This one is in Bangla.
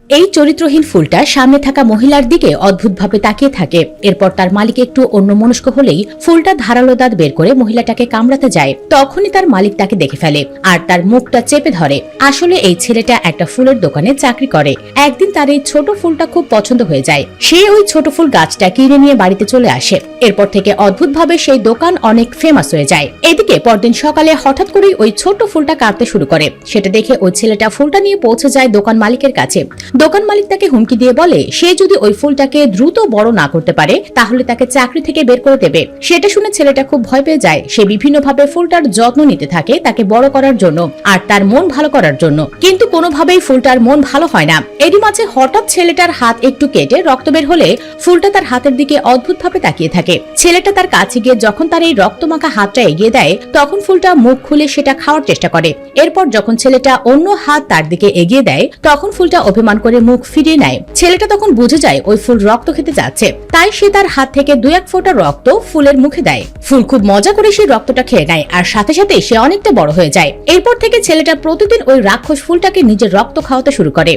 এই চরিত্রহীন ফুলটা সামনে থাকা মহিলার দিকে অদ্ভুতভাবে তাকিয়ে থাকে। এরপর তার মালিক একটু অন্যমনস্ক হলেই ফুলটা ধারালো দাঁত বের করে মহিলাটাকে কামড়াতে যায়। তখনই তার মালিক তাকে দেখে ফেলে আর তার মুখটা চেপে ধরে। আসলে এই ছেলেটা একটা ফুলের দোকানে চাকরি করে। একদিন তার এই ছোট ফুলটা খুব পছন্দ হয়ে যায়। সে ওই ছোট ফুল গাছটা কিনে নিয়ে বাড়িতে চলে আসে। এরপর থেকে অদ্ভুতভাবে সেই দোকান অনেক ফেমাস হয়ে যায়। এদিকে পরদিন সকালে হঠাৎ করেই ওই ছোট ফুলটা কাঁদতে শুরু করে। সেটা দেখে ওই ছেলেটা ফুলটা নিয়ে পৌঁছে যায় দোকান মালিকের কাছে। দোকান মালিক তাকে হুমকি দিয়ে বলে সে যদি ওই ফুলটাকে দ্রুত বড় না করতে পারে তাহলে তাকে চাকরি থেকে বের করে দেবে। সেটা শুনে ছেলেটা খুব ভয় পেয়ে যায়। সে বিভিন্নভাবে ফুলটার যত্ন নিতে থাকে তাকে বড় করার জন্য আর তার মন ভালো করার জন্য, কিন্তু কোনোভাবেই ফুলটার মন ভালো হয় না। এরই মাঝে হঠাৎ ছেলেটার হাত একটু কেটে রক্ত বের হলে ফুলটা তার হাতের দিকে অদ্ভুতভাবে তাকিয়ে থাকে। ছেলেটা তার কাছে গিয়ে যখন তার এই রক্তমাখা হাতটা এগিয়ে দেয় তখন ফুলটা মুখ খুলে সেটা খাওয়ার চেষ্টা করে। এরপর যখন ছেলেটা অন্য হাত তার দিকে এগিয়ে দেয় তখন ফুলটা অভিমান করে মুখ ফিরিয়ে নেয়। ছেলেটা তখন বুঝে যায় ওই ফুল রক্ত খেতে যাচ্ছে, তাই সে তার হাত থেকে 2-1 ফোঁটা রক্ত ফুলের মুখে দেয়। ফুল খুব মজা করে সেই রক্তটা খেয়ে নেয় আর সাথে সাথে সে অনেকটা বড় হয়ে যায়। এরপর থেকে ছেলেটা প্রতিদিন ওই রাক্ষস ফুলটাকে নিজের রক্ত খাওয়াতে শুরু করে।